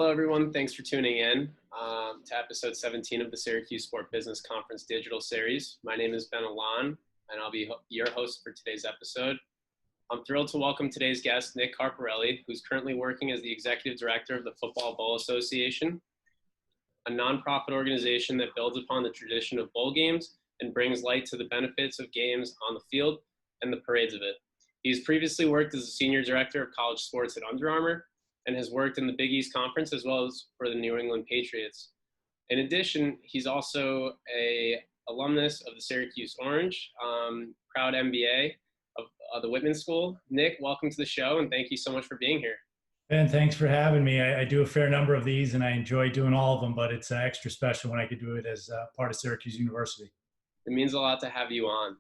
Hello, everyone. Thanks for tuning in to episode 17 of the Syracuse Sport Business Conference Digital Series. My name is Ben Alon, and I'll be your host for today's episode. I'm thrilled to welcome today's guest, Nick Carparelli, who's currently working as the Executive Director of the Football Bowl Association, a nonprofit organization that builds upon the tradition of bowl games and brings light to the benefits of games on the field and the parades of it. He's previously worked as a Senior Director of College Sports at Under Armour and has worked in the Big East Conference as well as for the New England Patriots. In addition, he's also an alumnus of the Syracuse Orange, proud MBA of the Whitman School. Nick, welcome to the show, and thank you so much for being here. Ben, thanks for having me. I do a fair number of these, and I enjoy doing all of them, but it's extra special when I could do it as part of Syracuse University. It means a lot to have you on.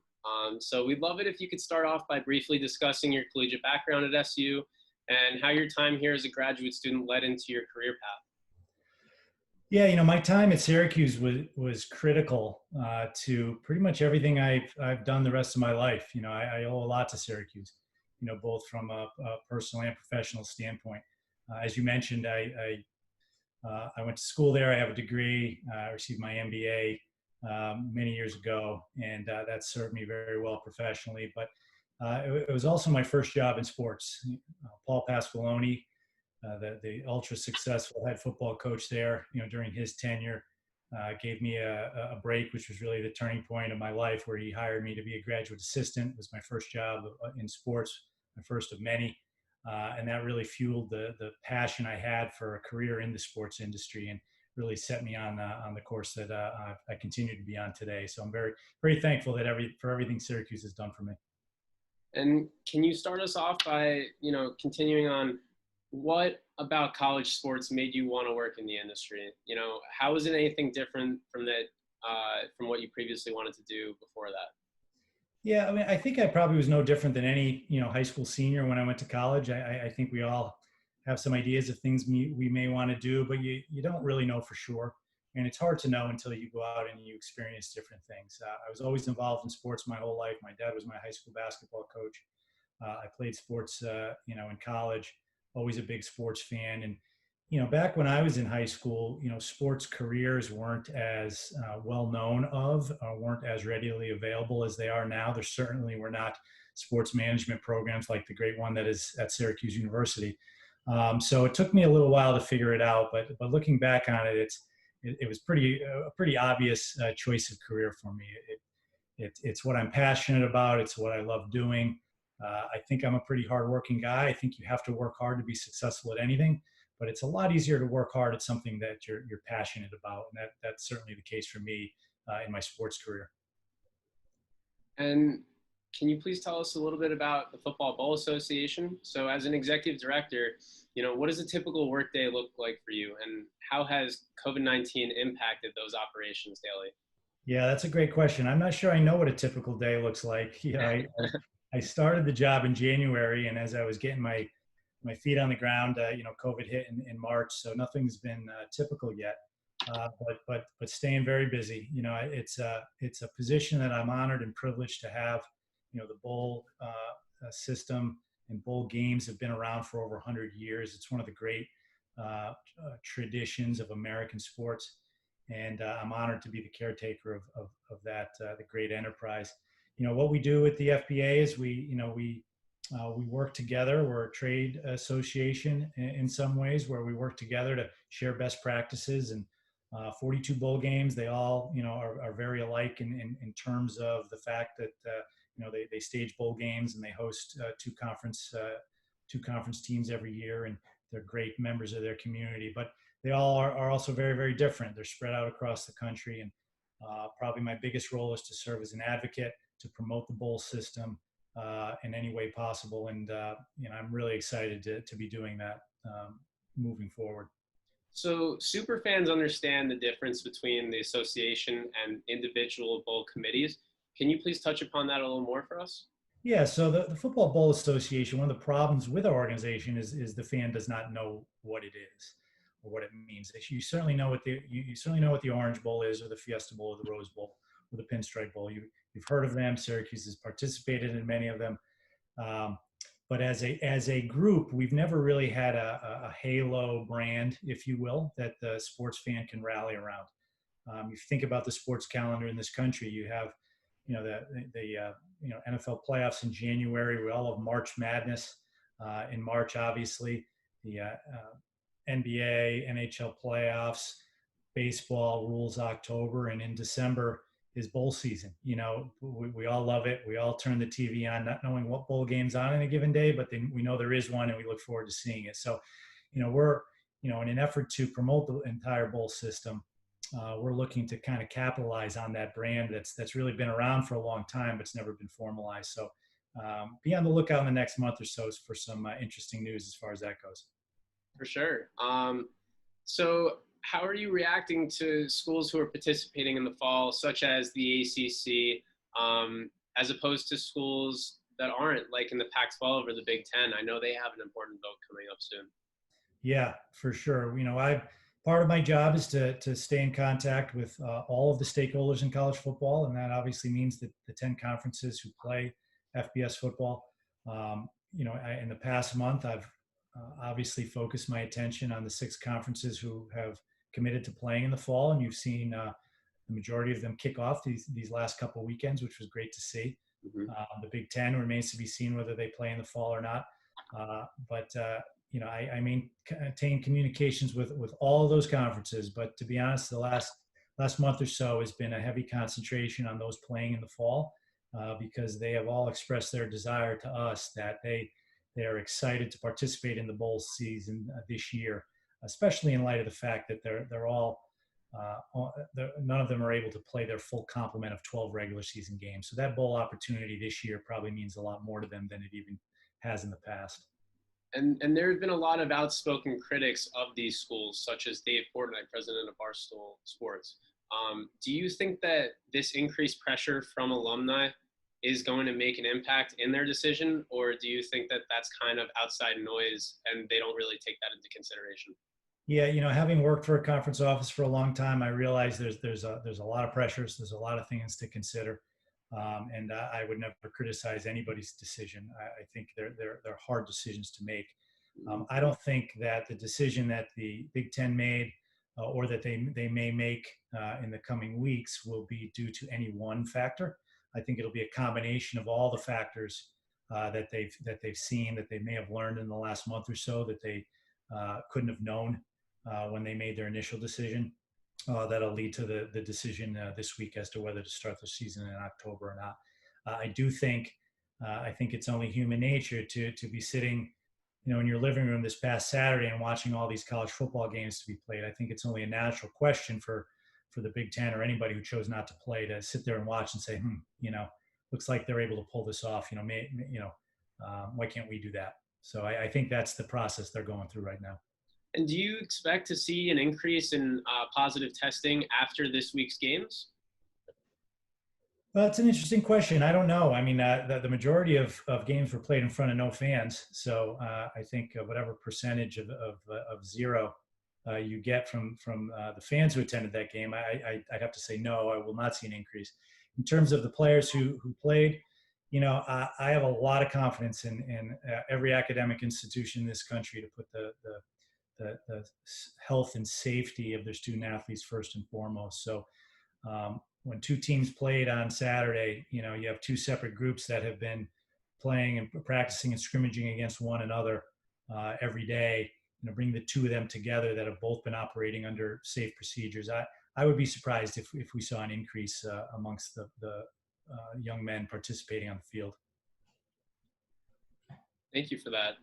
So we'd love it if you could start off by briefly discussing your collegiate background at SU and how your time here as a graduate student led into your career path. Yeah, my time at Syracuse was critical to pretty much everything I've done the rest of my life. I owe a lot to Syracuse, both from a personal and professional standpoint. As you mentioned, I went to school there. I have a degree. I received my MBA many years ago, and that served me very well professionally. But it was also my first job in sports. Paul Pasqualoni, the ultra successful head football coach there, during his tenure, gave me a break, which was really the turning point of my life, where he hired me to be a graduate assistant. It was my first job in sports, my first of many. And that really fueled the passion I had for a career in the sports industry and really set me on the course that I continue to be on today. So I'm very, very thankful that for everything Syracuse has done for me. And can you start us off by, continuing on what about college sports made you want to work in the industry? How is it anything different from from what you previously wanted to do before that? Yeah, I think I probably was no different than any, high school senior when I went to college. I think we all have some ideas of things we may want to do, but you don't really know for sure. And it's hard to know until you go out and you experience different things. I was always involved in sports my whole life. My dad was my high school basketball coach. I played sports, in college, always a big sports fan. And, back when I was in high school, sports careers weren't as well known of, weren't as readily available as they are now. There certainly were not sports management programs like the great one that is at Syracuse University. So it took me a little while to figure it out, but looking back on it, it was a pretty obvious choice of career for me. It's what I'm passionate about. It's what I love doing. I think I'm a pretty hardworking guy. I think you have to work hard to be successful at anything, but it's a lot easier to work hard at something that you're passionate about. And that's certainly the case for me in my sports career. And can you please tell us a little bit about the Football Bowl Association? So as an executive director, what does a typical workday look like for you, and how has COVID-19 impacted those operations daily? Yeah, that's a great question. I'm not sure I know what a typical day looks like. I started the job in January, and as I was getting my feet on the ground, COVID hit in March, so nothing's been typical yet. But staying very busy. It's a position that I'm honored and privileged to have. The bowl system and bowl games have been around for over 100 years. It's one of the great traditions of American sports, and I'm honored to be the caretaker of that the great enterprise. What we do at the FBA is we work together. We're a trade association in some ways, where we work together to share best practices, and 42 bowl games. They all, are very alike in terms of the fact that, they stage bowl games and they host two conference teams every year, and they're great members of their community. But they all are also very, very different. They're spread out across the country, and probably my biggest role is to serve as an advocate to promote the bowl system in any way possible. And I'm really excited to be doing that moving forward. So super fans understand the difference between the association and individual bowl committees. Can you please touch upon that a little more for us? Yeah, so the Football Bowl Association, one of the problems with our organization is the fan does not know what it is or what it means. You certainly know what the Orange Bowl is, or the Fiesta Bowl, or the Rose Bowl, or the Pinstripe Bowl. You've heard of them. Syracuse has participated in many of them. But as a group, we've never really had a halo brand, if you will, that the sports fan can rally around. If you think about the sports calendar in this country, you have, the NFL playoffs in January. We all have March Madness in March, obviously. The NBA, NHL playoffs, baseball rules October, and in December is bowl season. We all love it. We all turn the TV on, not knowing what bowl game's on in a given day, but then we know there is one, and we look forward to seeing it. So, we're, in an effort to promote the entire bowl system, we're looking to kind of capitalize on that brand that's really been around for a long time, but it's never been formalized. So be on the lookout in the next month or so for some interesting news as far as that goes. For sure. So how are you reacting to schools who are participating in the fall, such as the ACC, as opposed to schools that aren't, like in the Pac-12 or the Big Ten? I know they have an important vote coming up soon. Yeah, for sure. Part of my job is to stay in contact with all of the stakeholders in college football, and that obviously means that the 10 conferences who play FBS football. In the past month, I've obviously focused my attention on the 6 conferences who have committed to playing in the fall, and you've seen the majority of them kick off these last couple of weekends, which was great to see. Mm-hmm. The Big Ten remains to be seen whether they play in the fall or not. I maintain communications with all of those conferences, but to be honest, the last month or so has been a heavy concentration on those playing in the fall, because they have all expressed their desire to us that they are excited to participate in the bowl season this year, especially in light of the fact that they're all none of them are able to play their full complement of 12 regular season games. So that bowl opportunity this year probably means a lot more to them than it even has in the past. And there have been a lot of outspoken critics of these schools, such as Dave Portnoy, president of Barstool Sports. Do you think that this increased pressure from alumni is going to make an impact in their decision, or do you think that that's kind of outside noise and they don't really take that into consideration? Yeah, having worked for a conference office for a long time, I realize there's a lot of pressures. There's a lot of things to consider. And I would never criticize anybody's decision. I think they're hard decisions to make. I don't think that the decision that the Big Ten made or that they may make in the coming weeks will be due to any one factor. I think it'll be a combination of all the factors that they've seen, that they may have learned in the last month or so that they couldn't have known when they made their initial decision. That'll lead to the decision this week as to whether to start the season in October or not. I think it's only human nature to be sitting, in your living room this past Saturday and watching all these college football games to be played. I think it's only a natural question for the Big Ten or anybody who chose not to play to sit there and watch and say, looks like they're able to pull this off. Why can't we do that? So I think that's the process they're going through right now. And do you expect to see an increase in positive testing after this week's games? Well, it's an interesting question. I don't know. I mean, the majority of games were played in front of no fans. So I think whatever percentage of zero you get from the fans who attended that game, I'd have to say no, I will not see an increase. In terms of the players who played, I have a lot of confidence in every academic institution in this country to put the health and safety of their student athletes first and foremost. So when 2 teams played on Saturday, you have 2 separate groups that have been playing and practicing and scrimmaging against one another every day. Bring the 2 of them together that have both been operating under safe procedures. I would be surprised if we saw an increase amongst the young men participating on the field. Thank you for that.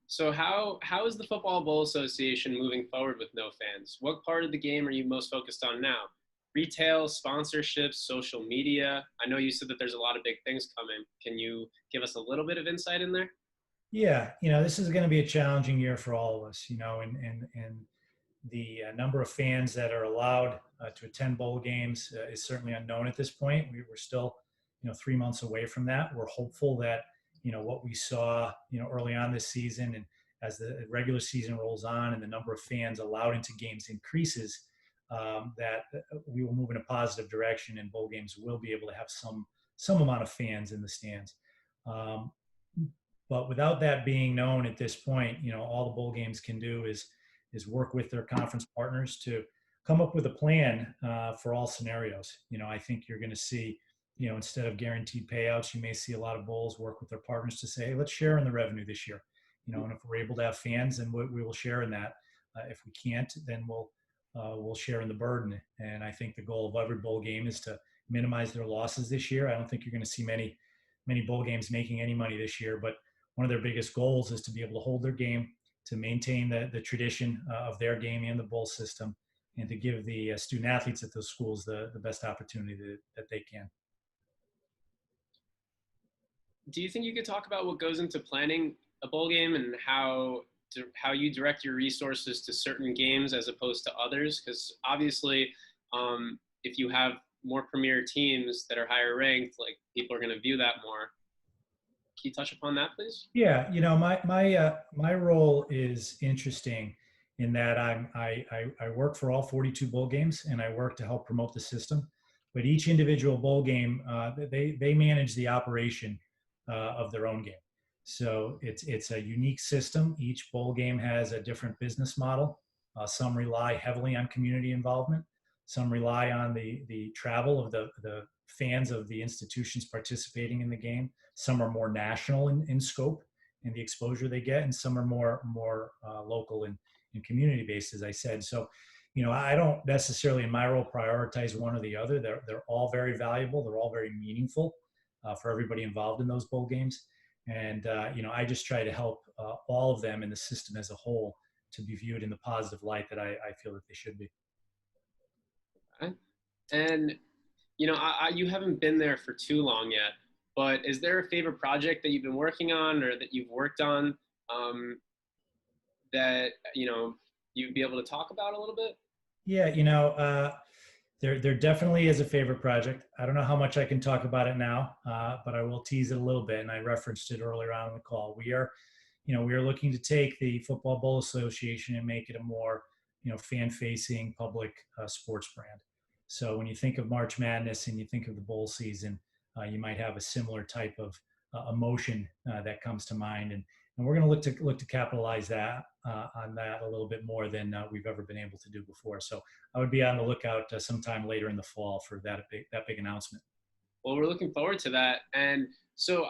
So how is the Football Bowl Association moving forward with no fans? What part of the game are you most focused on now? Retail, sponsorships, social media? I know you said that there's a lot of big things coming. Can you give us a little bit of insight in there? Yeah, this is going to be a challenging year for all of us, and the number of fans that are allowed to attend bowl games is certainly unknown at this point. We're still, 3 months away from that. We're hopeful that, what we saw, early on this season and as the regular season rolls on and the number of fans allowed into games increases, that we will move in a positive direction and bowl games will be able to have some amount of fans in the stands. But without that being known at this point, all the bowl games can do is work with their conference partners to come up with a plan for all scenarios. I think you're going to see, instead of guaranteed payouts, you may see a lot of bowls work with their partners to say, hey, let's share in the revenue this year. And if we're able to have fans, then we will share in that. If we can't, then we'll share in the burden. And I think the goal of every bowl game is to minimize their losses this year. I don't think you're going to see many bowl games making any money this year, but one of their biggest goals is to be able to hold their game, to maintain the tradition of their game and the bowl system, and to give the student athletes at those schools the best opportunity that they can. Do you think you could talk about what goes into planning a bowl game and how you direct your resources to certain games as opposed to others? Because obviously, if you have more premier teams that are higher ranked, like, people are going to view that more. Can you touch upon that, please? Yeah, my role is interesting in that I work for all 42 bowl games, and I work to help promote the system. But each individual bowl game, they manage the operation of their own game. So it's a unique system. Each bowl game has a different business model. Some rely heavily on community involvement. Some rely on the travel of the fans of the institutions participating in the game. Some are more national in scope and the exposure they get, and some are more local and community based, as I said. So, I don't necessarily in my role prioritize one or the other. They're all very valuable. They're all very meaningful for everybody involved in those bowl games. And, I just try to help all of them in the system as a whole to be viewed in the positive light that I feel that they should be. Okay. And, you haven't been there for too long yet, but is there a favorite project that you've been working on or that you've worked on that, you'd be able to talk about a little bit? Yeah, there definitely is a favorite project. I don't know how much I can talk about it now, but I will tease it a little bit. And I referenced it earlier on in the call. We are looking to take the Football Bowl Association and make it a more, fan-facing public sports brand. So when you think of March Madness and you think of the bowl season, you might have a similar type of emotion that comes to mind. And we're going to look to capitalize that on that a little bit more than we've ever been able to do before. So I would be on the lookout sometime later in the fall for that big announcement. Well, we're looking forward to that. And so,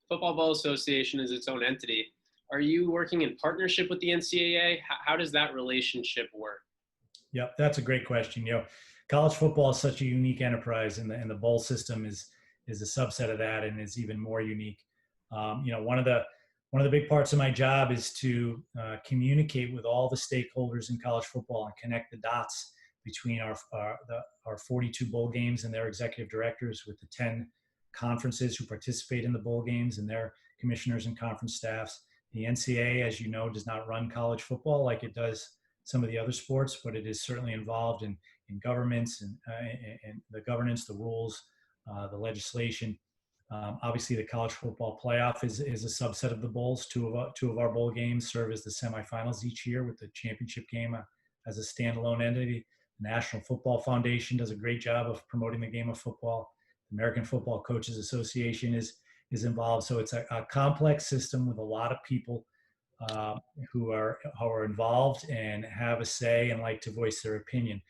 Football Bowl Association is its own entity. Are you working in partnership with the NCAA? How does that relationship work? Yep, that's a great question. College football is such a unique enterprise, and the bowl system is a subset of that, and is even more unique. One of the big parts of my job is to communicate with all the stakeholders in college football and connect the dots between our 42 bowl games and their executive directors, with the 10 conferences who participate in the bowl games and their commissioners and conference staffs. The NCAA, as you know, does not run college football like it does some of the other sports, but it is certainly involved in governments and the governance, the rules, the legislation. Obviously, the college football playoff is a subset of the bowls. Two of our bowl games serve as the semifinals each year, with the championship game as a standalone entity. The National Football Foundation does a great job of promoting the game of football. The American Football Coaches Association is involved. So it's a complex system with a lot of people who are involved and have a say and like to voice their opinion.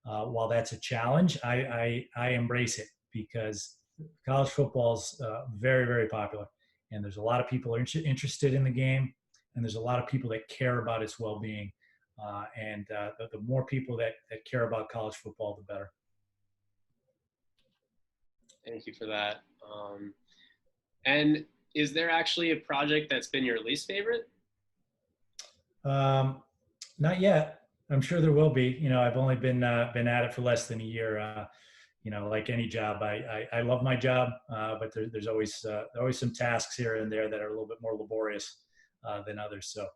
While that's a challenge, I embrace it, because college football is very, very popular, and there's a lot of people interested in the game, and there's a lot of people that care about its well-being. And the more people that care about college football, the better. Thank you for that. And is there actually a project that's been your least favorite? Not yet. I'm sure there will be. I've only been at it for less than a year. Like any job, I love my job, but there's always some tasks here and there that are a little bit more laborious than others. So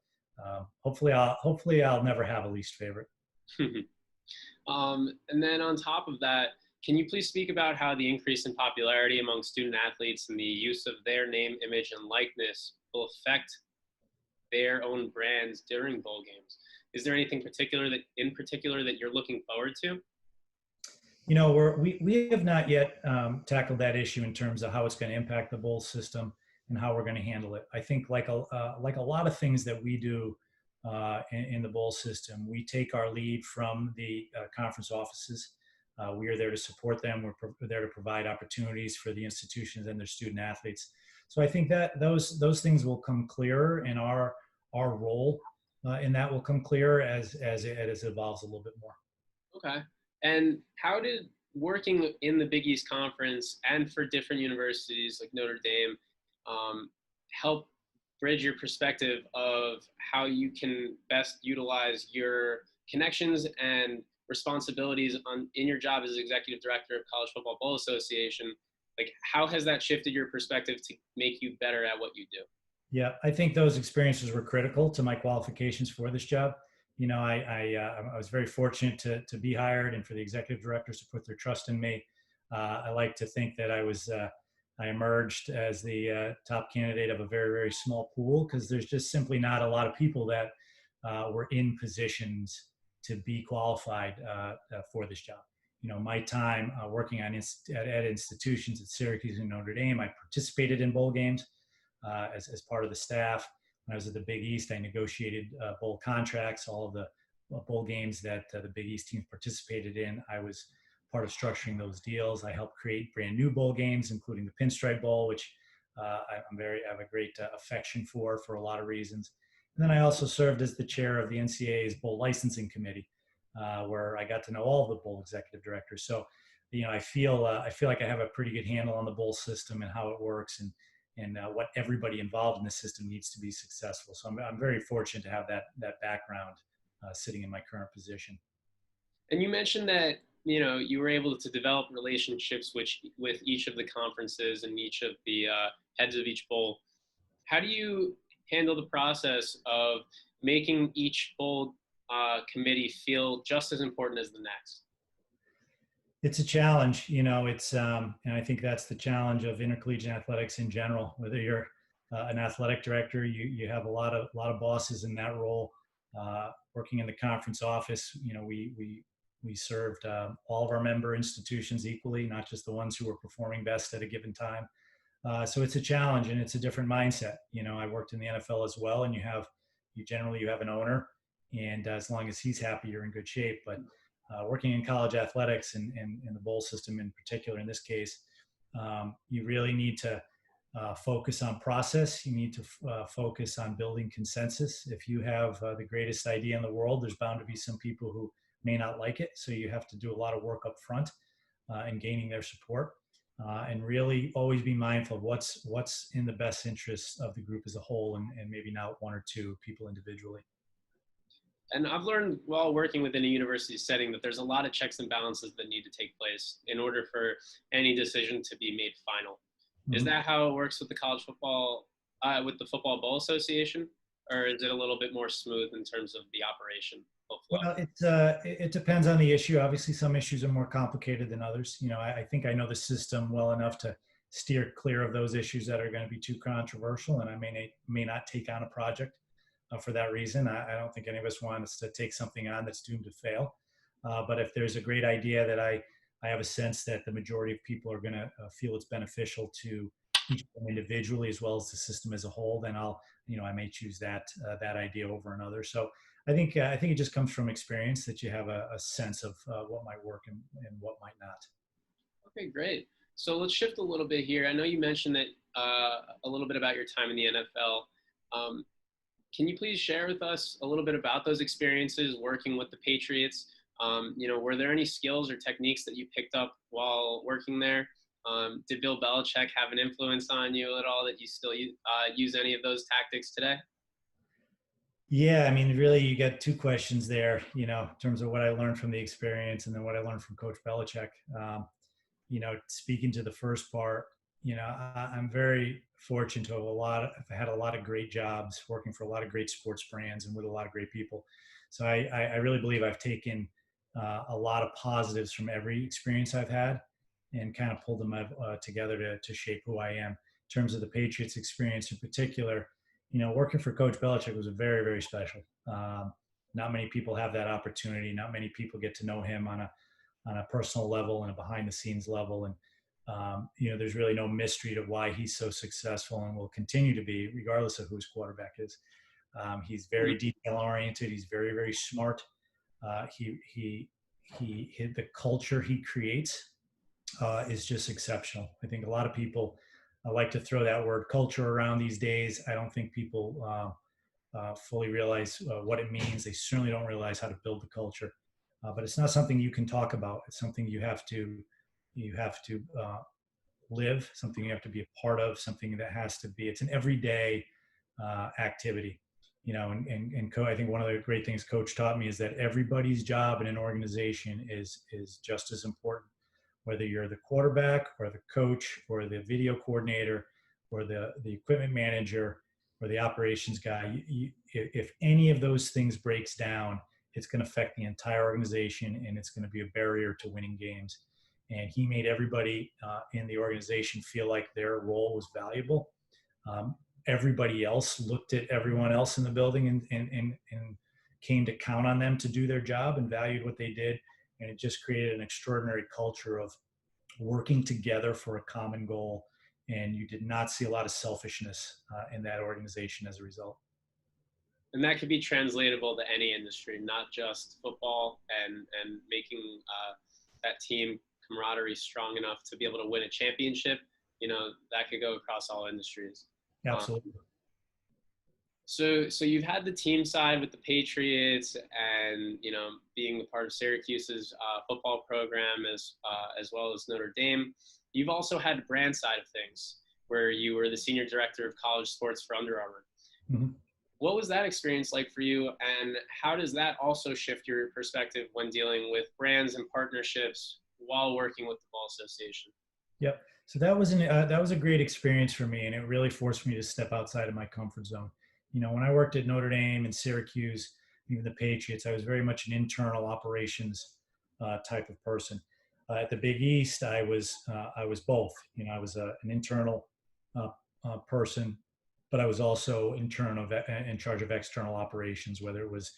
hopefully I'll never have a least favorite. And then on top of that, can you please speak about how the increase in popularity among student athletes and the use of their name, image, and likeness will affect their own brands during bowl games? Is there anything in particular that you're looking forward to? We have not yet tackled that issue in terms of how it's going to impact the bowl system and how we're going to handle it. I think like a lot of things that we do in the bowl system, we take our lead from the conference offices. We are there to support them. We're there to provide opportunities for the institutions and their student athletes. So I think that those things will come clearer, and our role in that will come clearer as it evolves a little bit more. Okay. And how did working in the Big East Conference and for different universities like Notre Dame help bridge your perspective of how you can best utilize your connections and responsibilities in your job as executive director of College Football Bowl Association? Like, how has that shifted your perspective to make you better at what you do? Yeah, I think those experiences were critical to my qualifications for this job. You know, I was very fortunate to be hired, and for the executive directors to put their trust in me. I like to think that I emerged as the top candidate of a very, very small pool, because there's just simply not a lot of people that were in positions to be qualified for this job. You know, my time working at institutions at Syracuse and Notre Dame, I participated in bowl games as part of the staff. When I was at the Big East, I negotiated bowl contracts. All of the bowl games that the Big East teams participated in, I was part of structuring those deals. I helped create brand new bowl games, including the Pinstripe Bowl, which I have a great affection for a lot of reasons. And then I also served as the chair of the NCAA's Bowl Licensing Committee, where I got to know all of the bowl executive directors. So, you know, I feel like I have a pretty good handle on the bowl system and how it works, and what everybody involved in the system needs to be successful. So I'm very fortunate to have that background sitting in my current position. And you mentioned that, you know, you were able to develop relationships with each of the conferences and each of the heads of each bowl. How do you handle the process of making each bowl committee feel just as important as the next? It's a challenge, you know. And I think that's the challenge of intercollegiate athletics in general. Whether you're an athletic director, you have a lot of bosses in that role. Working in the conference office, you know, we served all of our member institutions equally, not just the ones who were performing best at a given time. So it's a challenge, and it's a different mindset. You know, I worked in the NFL as well, and you generally have an owner, and as long as he's happy, you're in good shape. But working in college athletics and the bowl system in particular, in this case, you really need to focus on process. You need to focus on building consensus. If you have the greatest idea in the world, there's bound to be some people who may not like it. So you have to do a lot of work up front in gaining their support, and really always be mindful of what's in the best interest of the group as a whole, and maybe not one or two people individually. And I've learned while working within a university setting that there's a lot of checks and balances that need to take place in order for any decision to be made final. Mm-hmm. Is that how it works with the college football, with the Football Bowl Association, or is it a little bit more smooth in terms of the operation? Well, it depends on the issue. Obviously, some issues are more complicated than others. You know, I think I know the system well enough to steer clear of those issues that are going to be too controversial, and I may not take on a project for that reason. I don't think any of us want us to take something on that's doomed to fail. But if there's a great idea that I have a sense that the majority of people are going to feel it's beneficial to each of them individually as well as the system as a whole, then I may choose that idea over another. So I think it just comes from experience that you have a sense of what might work and what might not. Okay, great. So let's shift a little bit here. I know you mentioned that a little bit about your time in the NFL. Can you please share with us a little bit about those experiences working with the Patriots? Were there any skills or techniques that you picked up while working there? Did Bill Belichick have an influence on you at all that you still use any of those tactics today? Yeah, I mean, really, you got two questions there, you know, in terms of what I learned from the experience and then what I learned from Coach Belichick. Speaking to the first part, you know, I'm very fortunate to have had a lot of great jobs working for a lot of great sports brands and with a lot of great people. So I really believe I've taken a lot of positives from every experience I've had and kind of pulled them together to shape who I am. In terms of the Patriots experience in particular, you know, working for Coach Belichick was very, very special. Not many people have that opportunity. Not many people get to know him on a personal level and a behind the scenes level. And There's really no mystery to why he's so successful and will continue to be, regardless of who his quarterback is. He's very detail oriented. He's very, very smart. The culture he creates is just exceptional. I think a lot of people like to throw that word culture around these days. I don't think people fully realize what it means. They certainly don't realize how to build the culture. But it's not something you can talk about. It's something you have to live, something you have to be a part of, something that has to be, it's an everyday activity. I think one of the great things Coach taught me is that everybody's job in an organization is just as important, whether you're the quarterback or the coach or the video coordinator or the equipment manager or the operations guy. If any of those things breaks down, it's going to affect the entire organization, and it's going to be a barrier to winning games. And he made everybody in the organization feel like their role was valuable. Everybody else looked at everyone else in the building and came to count on them to do their job and valued what they did. And it just created an extraordinary culture of working together for a common goal. And you did not see a lot of selfishness in that organization as a result. And that could be translatable to any industry, not just football, and making that team camaraderie strong enough to be able to win a championship. That could go across all industries. Absolutely. So you've had the team side with the Patriots, and being a part of Syracuse's football program as well as Notre Dame. You've also had the brand side of things, where you were the senior director of college sports for Under Armour. Mm-hmm. What was that experience like for you, and how does that also shift your perspective when dealing with brands and partnerships while working with the Ball Association? Yep. So that was a great experience for me, and it really forced me to step outside of my comfort zone. When I worked at Notre Dame and Syracuse, even the Patriots, I was very much an internal operations type of person. At the Big East, I was both. I was an internal person, but I was also in charge of external operations, whether it was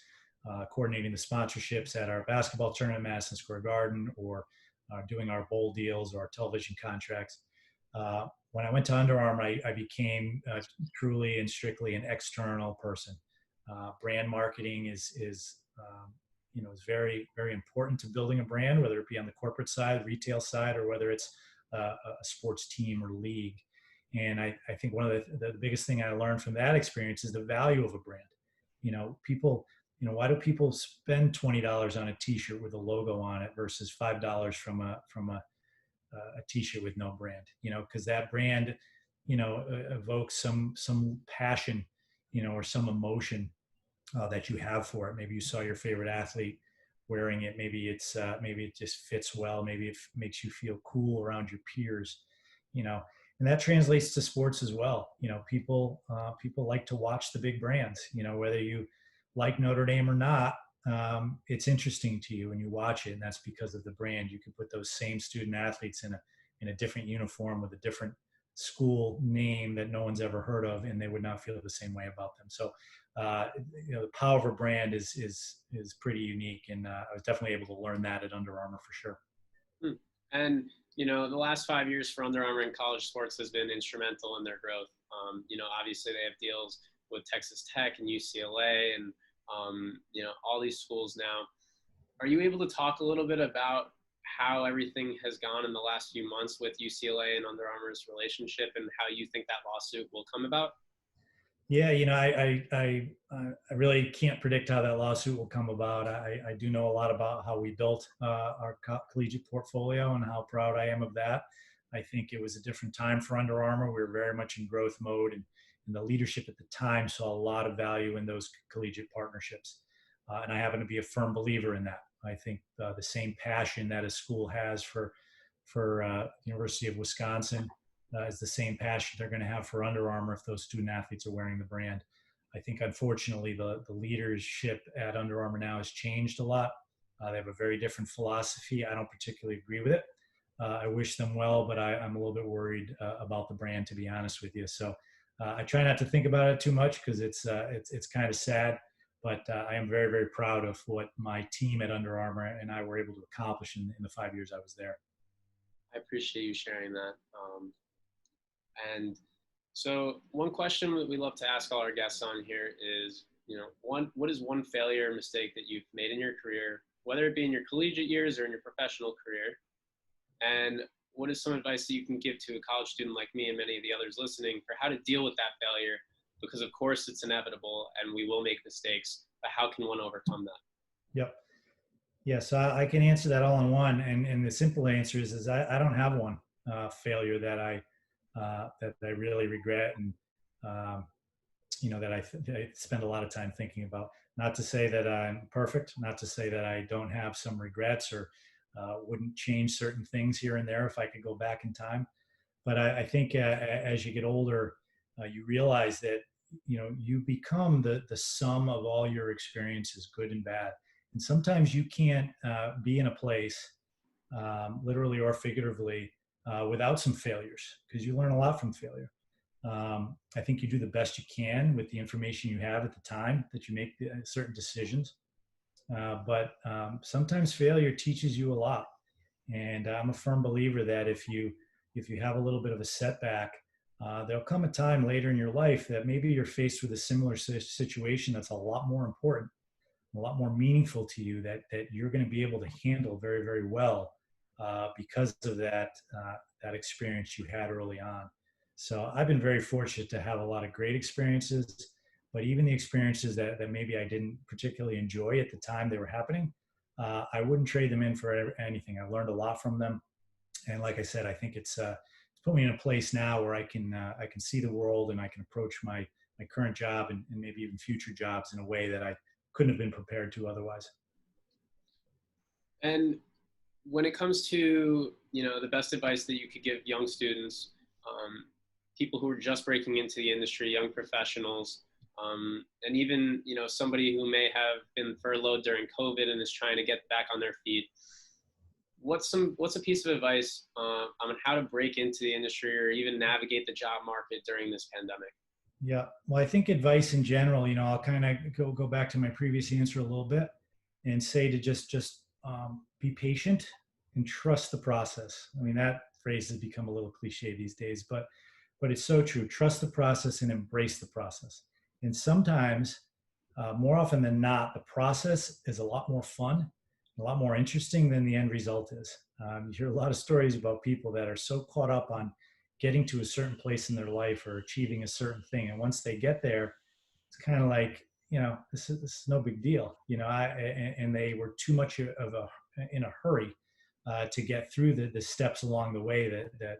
coordinating the sponsorships at our basketball tournament, Madison Square Garden, or doing our bowl deals or our television contracts. When I went to Under Armour, I became truly and strictly an external person. Brand marketing is very, very important to building a brand, whether it be on the corporate side, retail side, or whether it's a sports team or league. And I think one of the biggest thing I learned from that experience is the value of a brand. People, why do people spend $20 on a T-shirt with a logo on it versus $5 from a T-shirt with no brand? Because that brand, evokes some passion, or some emotion that you have for it. Maybe you saw your favorite athlete wearing it. Maybe it just fits well. Maybe it makes you feel cool around your peers. And that translates to sports as well. People like to watch the big brands. Whether you like Notre Dame or not, it's interesting to you when you watch it, and that's because of the brand. You could put those same student athletes in a different uniform with a different school name that no one's ever heard of, and they would not feel the same way about them. So, the power of a brand is pretty unique, and I was definitely able to learn that at Under Armour for sure. And the last 5 years for Under Armour in college sports has been instrumental in their growth. Obviously they have deals with Texas Tech and UCLA and all these schools now. Are you able to talk a little bit about how everything has gone in the last few months with UCLA and Under Armour's relationship, and how you think that lawsuit will come about? Yeah, I really can't predict how that lawsuit will come about. I do know a lot about how we built our collegiate portfolio and how proud I am of that. I think it was a different time for Under Armour. We were very much in growth mode, and the leadership at the time saw a lot of value in those collegiate partnerships. And I happen to be a firm believer in that. I think the same passion that a school has for University of Wisconsin is the same passion they're going to have for Under Armour if those student athletes are wearing the brand. I think, unfortunately, the leadership at Under Armour now has changed a lot. They have a very different philosophy. I don't particularly agree with it. I wish them well, but I'm a little bit worried about the brand, to be honest with you. So I try not to think about it too much because it's kind of sad. But I am very, very proud of what my team at Under Armour and I were able to accomplish in the 5 years I was there. I appreciate you sharing that. And so one question that we love to ask all our guests on here is, what is one failure or mistake that you've made in your career, whether it be in your collegiate years or in your professional career? And what is some advice that you can give to a college student like me and many of the others listening for how to deal with that failure? Because of course it's inevitable and we will make mistakes, but how can one overcome that? Yep. Yeah, so I can answer that all in one, and the simple answer is I don't have one failure that I really regret, and um, that I spend a lot of time thinking about. Not to say that I'm perfect, not to say that I don't have some regrets or wouldn't change certain things here and there if I could go back in time. But I think as you get older, you realize that you become the sum of all your experiences, good and bad. And sometimes you can't be in a place, literally or figuratively, without some failures, because you learn a lot from failure. I think you do the best you can with the information you have at the time that you make certain decisions. But sometimes failure teaches you a lot. And I'm a firm believer that if you have a little bit of a setback, there'll come a time later in your life that maybe you're faced with a similar situation that's a lot more important, a lot more meaningful to you, that you're going to be able to handle very, very well because of that experience you had early on. So I've been very fortunate to have a lot of great experiences, but even the experiences that maybe I didn't particularly enjoy at the time they were happening, I wouldn't trade them in for anything. I've learned a lot from them, and like I said, I think it's put me in a place now where I can see the world, and I can approach my current job and maybe even future jobs in a way that I couldn't have been prepared to otherwise. And when it comes to, the best advice that you could give young students, people who are just breaking into the industry, young professionals, and even, somebody who may have been furloughed during COVID and is trying to get back on their feet, what's a piece of advice on how to break into the industry or even navigate the job market during this pandemic? Yeah, well, I think advice in general, I'll kind of go back to my previous answer a little bit and say to just be patient and trust the process. I mean, that phrase has become a little cliche these days, but it's so true. Trust the process and embrace the process. And sometimes, more often than not, the process is a lot more fun, a lot more interesting than the end result is. You hear a lot of stories about people that are so caught up on getting to a certain place in their life or achieving a certain thing, and once they get there, it's kind of like, this is no big deal, and they were too much in a hurry to get through the steps along the way that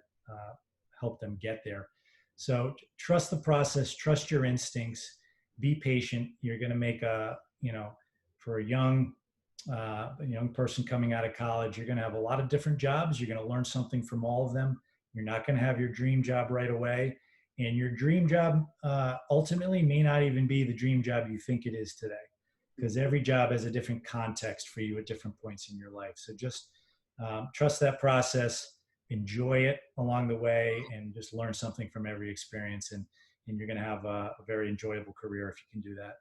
help them get there. So trust the process, trust your instincts, be patient. You're going to make for a young person coming out of college, you're going to have a lot of different jobs. You're going to learn something from all of them. You're not going to have your dream job right away. And your dream job ultimately may not even be the dream job you think it is today, because every job has a different context for you at different points in your life. So just trust that process, enjoy it along the way, and just learn something from every experience. And you're going to have a very enjoyable career if you can do that.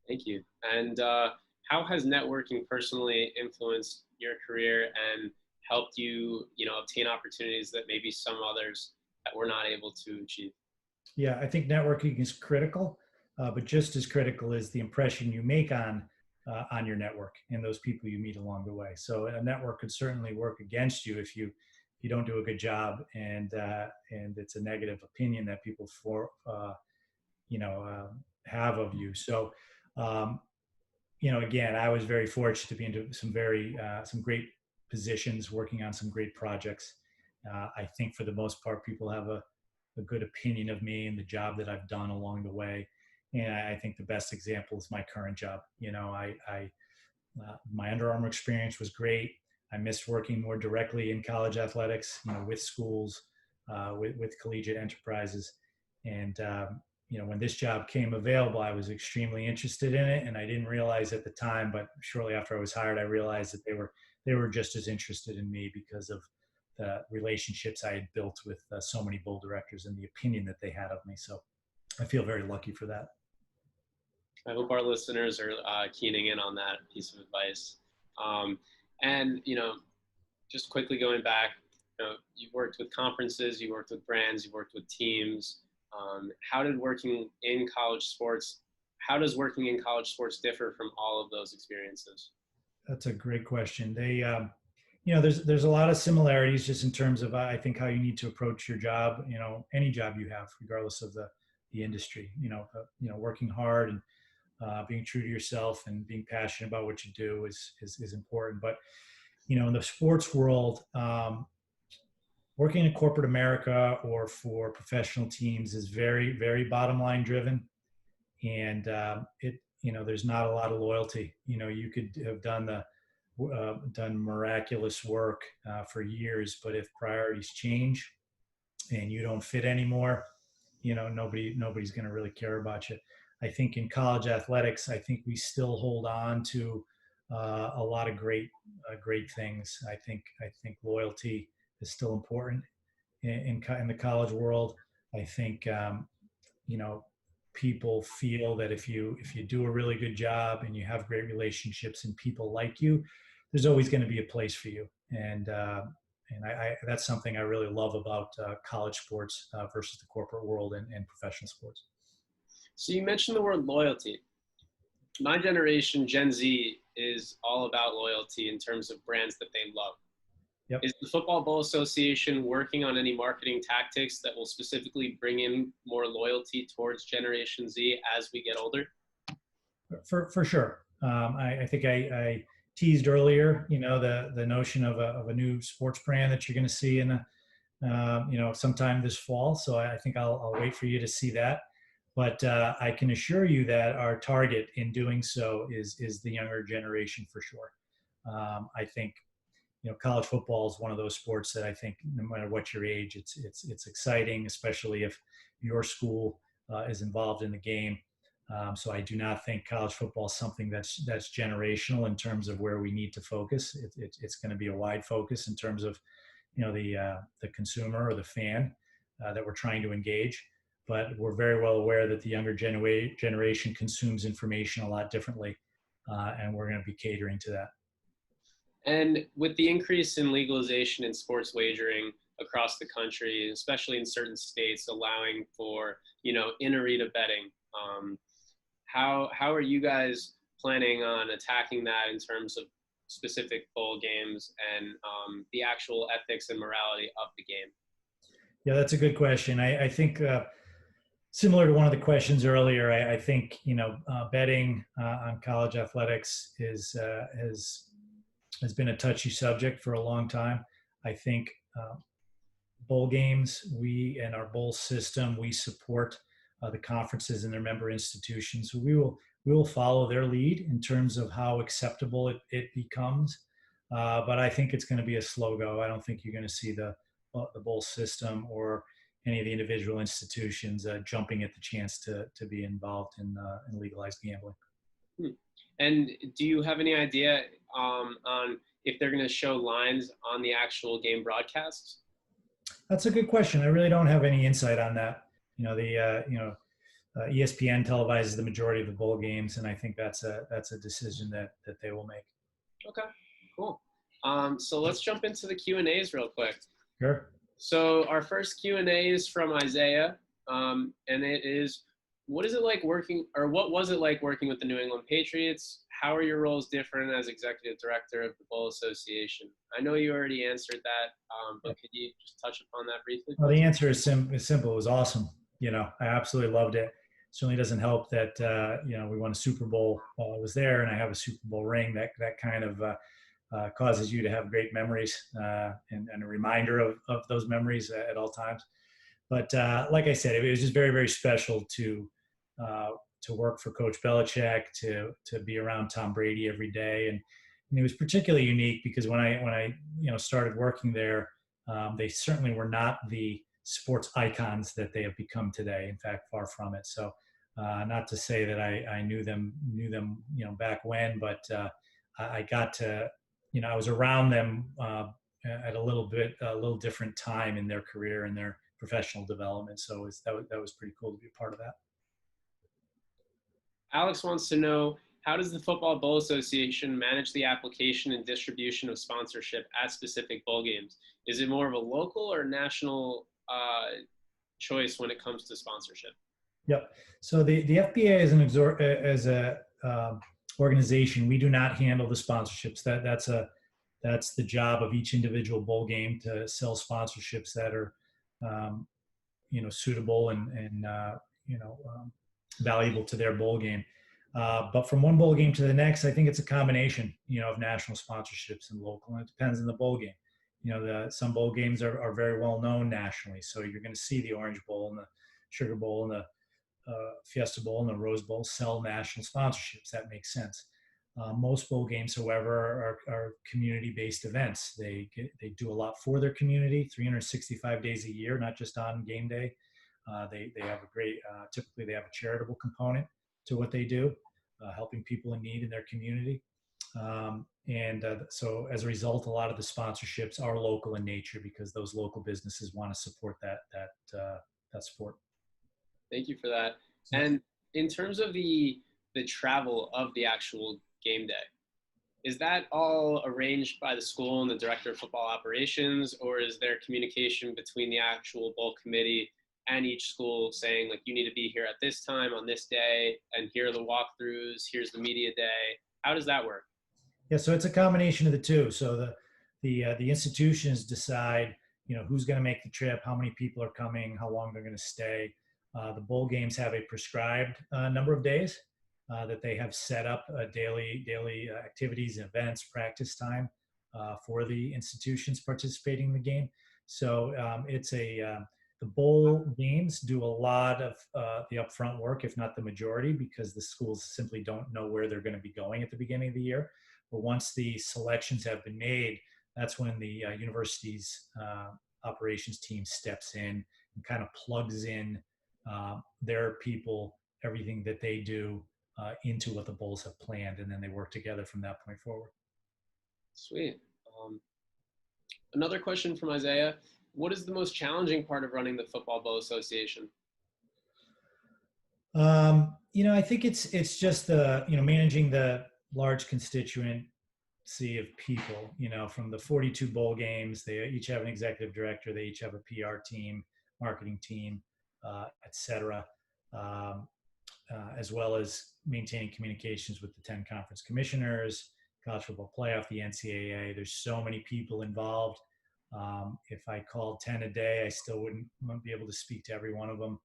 Thank you. And how has networking personally influenced your career and helped you, obtain opportunities that maybe some others that were not able to achieve? Yeah, I think networking is critical, but just as critical is the impression you make on your network and those people you meet along the way. So a network could certainly work against you if you don't do a good job, and it's a negative opinion that people have of you. So again, I was very fortunate to be into some great positions, working on some great projects. I think for the most part, people have a good opinion of me and the job that I've done along the way. And I think the best example is my current job. My Under Armour experience was great. I missed working more directly in college athletics, with schools, with collegiate enterprises. And, when this job came available, I was extremely interested in it. And I didn't realize at the time, but shortly after I was hired, I realized that they were just as interested in me because of the relationships I had built with so many bowl directors and the opinion that they had of me. So I feel very lucky for that. I hope our listeners are keening in on that piece of advice. And, just quickly going back, you've worked with conferences, you worked with brands, you worked with teams. How did working in college sports, how does working in college sports differ from all of those experiences? That's a great question. There's a lot of similarities just in terms of I think how you need to approach your job. Any job you have, regardless of the industry. Working hard and being true to yourself and being passionate about what you do is important. But in the sports world, working in corporate America or for professional teams is very, very bottom line driven, and there's not a lot of loyalty. You could have done miraculous work for years, but if priorities change and you don't fit anymore, nobody's going to really care about you. I think in college athletics, I think we still hold on to a lot of great things. I think loyalty is still important in the college world. I think people feel that if you do a really good job and you have great relationships and people like you, there's always going to be a place for you. And I that's something I really love about college sports versus the corporate world and professional sports. So you mentioned the word loyalty. My generation, Gen Z, is all about loyalty in terms of brands that they love. Yep. Is the Football Bowl Association working on any marketing tactics that will specifically bring in more loyalty towards Generation Z as we get older? For sure. I think I teased earlier, the notion of a new sports brand that you're going to see in sometime this fall. So I think I'll wait for you to see that. But I can assure you that our target in doing so is the younger generation for sure. I think college football is one of those sports that I think no matter what your age, it's exciting, especially if your school is involved in the game. So I do not think college football is something that's generational in terms of where we need to focus. It's going to be a wide focus in terms of the consumer or the fan that we're trying to engage. But we're very well aware that the younger generation consumes information a lot differently, and we're going to be catering to that. And with the increase in legalization in sports wagering across the country, especially in certain states allowing for, in-arena betting, how are you guys planning on attacking that in terms of specific bowl games and the actual ethics and morality of the game? Yeah, that's a good question. I think similar to one of the questions earlier, I think betting on college athletics has been a touchy subject for a long time. I think bowl games, and our bowl system, we support the conferences and their member institutions. So we will follow their lead in terms of how acceptable it becomes. But I think it's going to be a slow go. I don't think you're going to see the bowl system or any of the individual institutions jumping at the chance to be involved in legalized gambling. And do you have any idea on if they're going to show lines on the actual game broadcasts? That's a good question. I really don't have any insight on that. ESPN televises the majority of the bowl games, and I think that's a decision that they will make. Okay, cool. So let's jump into the Q&As real quick. Sure. So our first Q&A is from Isaiah, and it is, what was it like working with the New England Patriots? How are your roles different as executive director of the Bowl Association? I know you already answered that, but could you just touch upon that briefly? Well, the answer is simple. It was awesome. I absolutely loved it. Certainly doesn't help that we won a Super Bowl while I was there, and I have a Super Bowl ring. That kind of causes you to have great memories and a reminder of those memories at all times. But like I said, it was just very, very special to work for Coach Belichick, to be around Tom Brady every day, and it was particularly unique because when I started working there, they certainly were not the sports icons that they have become today. In fact, far from it. So, not to say that I knew them back when, but I got to I was around them at a little different time in their career and their professional development. So that was pretty cool to be a part of that. Alex wants to know, How does the Football Bowl Association manage the application and distribution of sponsorship at specific bowl games? Is it more of a local or national choice when it comes to sponsorship? Yep. So the FBA is organization. We do not handle the sponsorships. That's the job of each individual bowl game to sell sponsorships that are um, suitable and valuable to their bowl game. But from one bowl game to the next, I think it's a combination, of national sponsorships and local, and it depends on the bowl game. Some bowl games are very well known nationally, so you're going to see the Orange Bowl and the Sugar Bowl and the Fiesta Bowl and the Rose Bowl sell national sponsorships. That makes sense. Most bowl games, however, are community-based events. They do a lot for their community, 365 days a year, not just on game day. They have a great, typically they have a charitable component to what they do, helping people in need in their community. So as a result, a lot of the sponsorships are local in nature because those local businesses want to support that sport. Thank you for that. And in terms of the travel of the actual game day, is that all arranged by the school and the director of football operations, or is there communication between the actual bowl committee and each school saying, like, you need to be here at this time on this day, and here are the walkthroughs, here's the media day? How does that work? Yeah, so it's a combination of the two. So the institutions decide, who's going to make the trip, how many people are coming, how long they're going to stay. The bowl games have a prescribed number of days that they have set up daily activities, events, practice time for the institutions participating in the game. So the bowl games do a lot of the upfront work, if not the majority, because the schools simply don't know where they're going to be going at the beginning of the year. But once the selections have been made, that's when the university's operations team steps in and kind of plugs in their people, everything that they do into what the Bulls have planned, and then they work together from that point forward. Sweet. Another question from Isaiah. What is the most challenging part of running the Football Bowl Association? I think it's just managing the large constituency of people, from the 42 bowl games. They each have an executive director. They each have a PR team, marketing team, et cetera, as well as maintaining communications with the 10 conference commissioners, college football playoff, the NCAA. There's so many people involved. If I called 10 a day, I still wouldn't be able to speak to every one of them,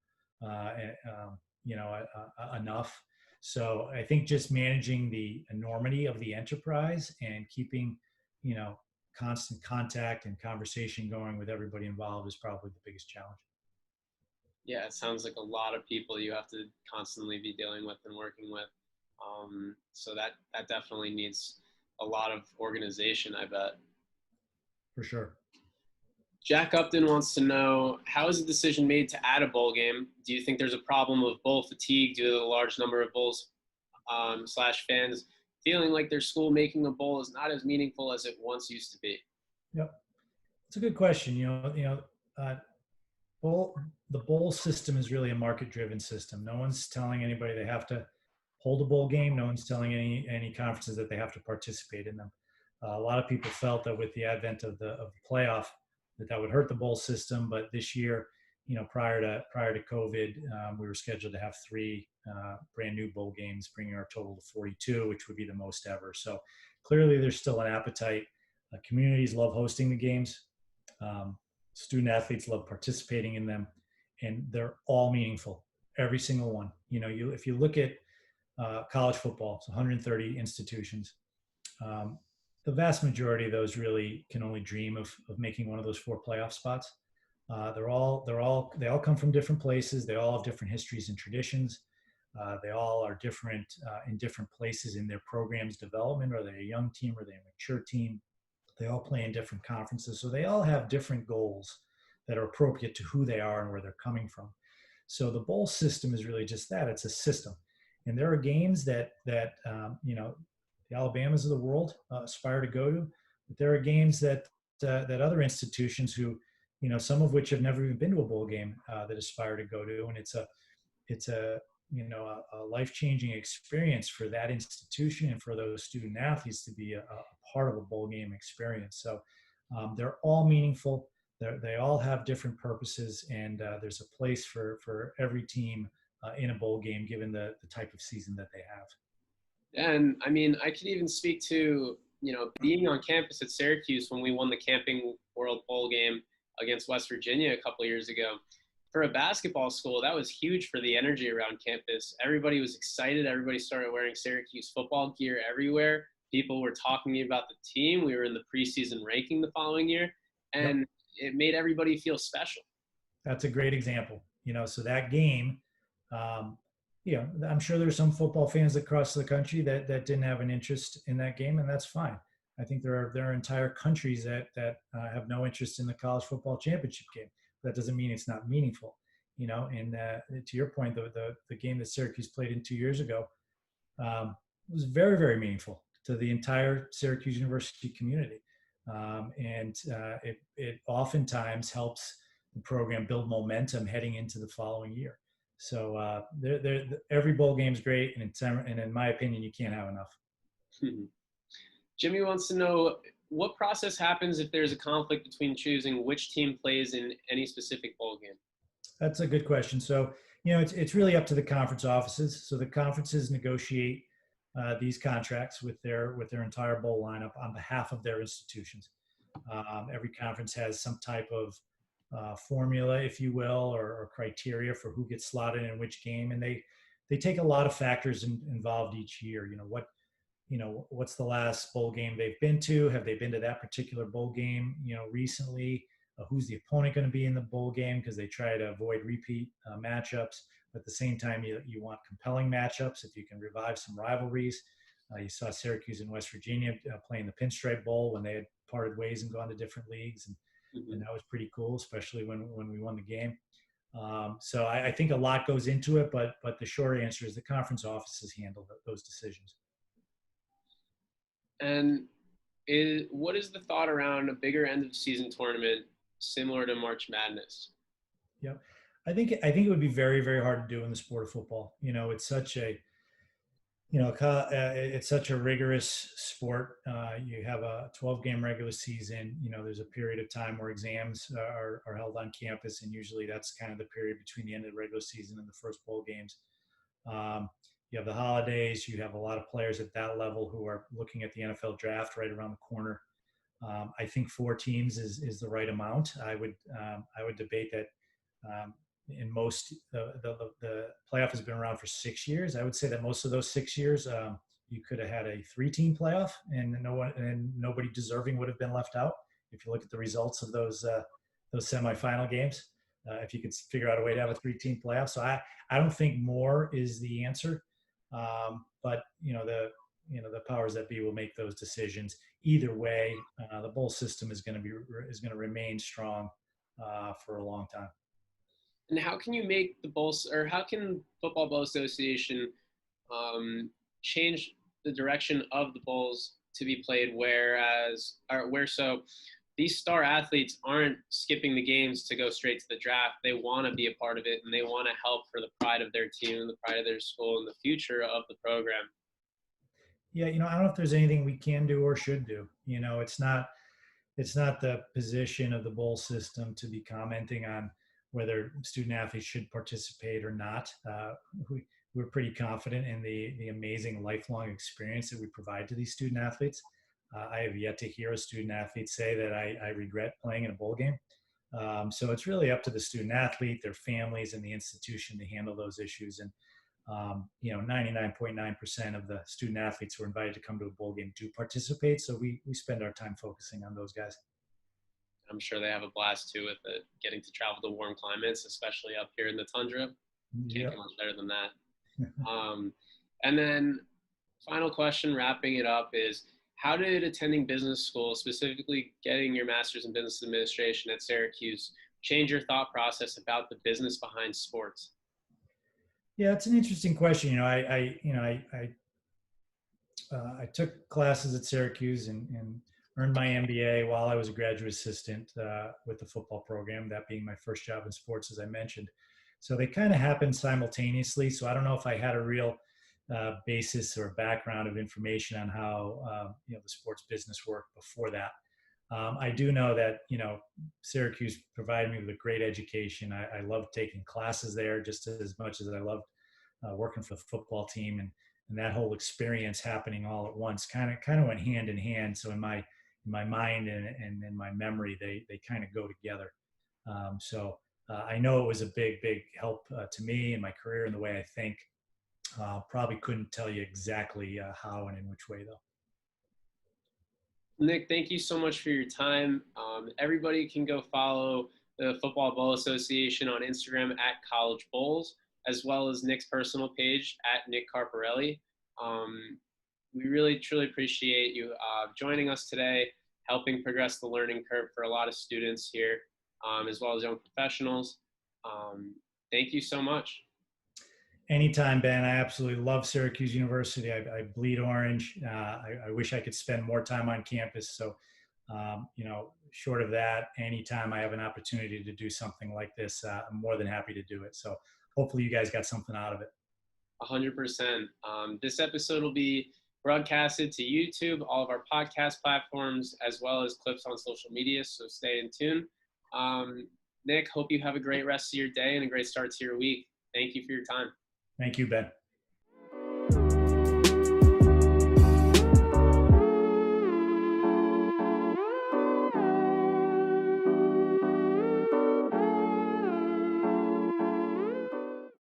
enough. So I think just managing the enormity of the enterprise and keeping, constant contact and conversation going with everybody involved is probably the biggest challenge. Yeah, it sounds like a lot of people you have to constantly be dealing with and working with. So that definitely needs a lot of organization, I bet. For sure. Jack Upton wants to know, how is the decision made to add a bowl game? Do you think there's a problem of bowl fatigue due to the large number of bowls / fans feeling like their school making a bowl is not as meaningful as it once used to be? Yep, it's a good question. The bowl system is really a market-driven system. No one's telling anybody they have to hold a bowl game. No one's telling any conferences that they have to participate in them. A lot of people felt that with the advent of the playoff, that would hurt the bowl system. But this year, prior to COVID, we were scheduled to have 3 brand new bowl games, bringing our total to 42, which would be the most ever. So clearly, there's still an appetite. Communities love hosting the games. Student athletes love participating in them, and they're all meaningful. Every single one. If you look at college football, it's 130 institutions. The vast majority of those really can only dream of making one of those 4 playoff spots. They all come from different places. They all have different histories and traditions. They all are different in different places in their program's development. Are they a young team? Are they a mature team? They all play in different conferences. So they all have different goals that are appropriate to who they are and where they're coming from. So the bowl system is really just that. It's a system. And there are games that the Alabamas of the world aspire to go to, but there are games that other institutions who, some of which have never even been to a bowl game that aspire to go to. And it's a a life-changing experience for that institution and for those student athletes to be a part of a bowl game experience. So they're all meaningful. They all have different purposes, and there's a place for every team in a bowl game, given the type of season that they have. And I mean, I could even speak to, being on campus at Syracuse when we won the Camping World Bowl game against West Virginia a couple of years ago. For a basketball school, that was huge for the energy around campus. Everybody was excited. Everybody started wearing Syracuse football gear everywhere. People were talking about the team. We were in the preseason ranking the following year, and Yep. it made everybody feel special. That's a great example. So that game, um, I'm sure there's some football fans across the country that didn't have an interest in that game, and that's fine. I think there are entire countries that have no interest in the college football championship game. That doesn't mean it's not meaningful. And to your point, the game that Syracuse played in 2 years ago was very, very meaningful to the entire Syracuse University community. It oftentimes helps the program build momentum heading into the following year. So every bowl game is great, and in my opinion, you can't have enough. Jimmy wants to know, what process happens if there's a conflict between choosing which team plays in any specific bowl game? That's a good question. So, it's really up to the conference offices. So the conferences negotiate these contracts with their entire bowl lineup on behalf of their institutions. Every conference has some type of formula, if you will, or criteria for who gets slotted in which game, and they take a lot of factors involved each year. What's the last bowl game they've been to? Have they been to that particular bowl game, recently? Who's the opponent going to be in the bowl game? Because they try to avoid repeat matchups. But at the same time, you want compelling matchups if you can revive some rivalries. You saw Syracuse and West Virginia playing the Pinstripe Bowl when they had parted ways and gone to different leagues. And that was pretty cool, especially when we won the game. So I think a lot goes into it, but the short answer is the conference offices handle those decisions. And what is the thought around a bigger end of season tournament similar to March Madness? Yep. I think it would be very, very hard to do in the sport of football. It's such a it's such a rigorous sport. You have a 12-game regular season. There's a period of time where exams are held on campus, and usually that's kind of the period between the end of the regular season and the first bowl games. You have the holidays. You have a lot of players at that level who are looking at the NFL draft right around the corner. I think 4 teams is the right amount. I would debate that. In most, the playoff has been around for 6 years. I would say that most of those 6 years, you could have had a 3-team playoff, and nobody deserving would have been left out. If you look at the results of those semifinal games, if you could figure out a way to have a 3-team playoff, so I don't think more is the answer. But the powers that be will make those decisions. Either way, the bowl system is going to remain strong for a long time. And how can you make how can Football Bowl Association change the direction of the bowls to be played where these star athletes aren't skipping the games to go straight to the draft? They want to be a part of it, and they want to help for the pride of their team, the pride of their school, and the future of the program. Yeah, I don't know if there's anything we can do or should do. It's not the position of the bowl system to be commenting on whether student athletes should participate or not. We're pretty confident in the amazing lifelong experience that we provide to these student athletes. I have yet to hear a student athlete say that I regret playing in a bowl game. So it's really up to the student athlete, their families, and the institution to handle those issues. And 99.9% of the student athletes who are invited to come to a bowl game do participate. So we spend our time focusing on those guys. I'm sure they have a blast too with it, getting to travel to warm climates, especially up here in the tundra. Can't get much better than that. And then final question, wrapping it up, is how did attending business school, specifically getting your master's in business administration at Syracuse, change your thought process about the business behind sports? Yeah, it's an interesting question. I took classes at Syracuse and earned my MBA while I was a graduate assistant with the football program, that being my first job in sports, as I mentioned. So they kind of happened simultaneously. So I don't know if I had a real basis or background of information on how the sports business worked before that. I do know that Syracuse provided me with a great education. I loved taking classes there just as much as I loved working for the football team, and that whole experience happening all at once kind of went hand in hand. So in my mind and in my memory, they kind of go together. I know it was a big help to me in my career and the way I think. Probably couldn't tell you exactly how and in which way though. Nick, thank you so much for your time. Everybody can go follow the Football Bowl Association on Instagram at College Bowls, as well as Nick's personal page at Nick Carparelli. We really, truly appreciate you joining us today, helping progress the learning curve for a lot of students here, as well as young professionals. Thank you so much. Anytime, Ben. I absolutely love Syracuse University. I bleed orange. I wish I could spend more time on campus. So, short of that, anytime I have an opportunity to do something like this, I'm more than happy to do it. So hopefully you guys got something out of it. 100%. This episode will be broadcasted to YouTube, all of our podcast platforms, as well as clips on social media. So stay in tune. Nick, hope you have a great rest of your day and a great start to your week. Thank you for your time. Thank you, Ben.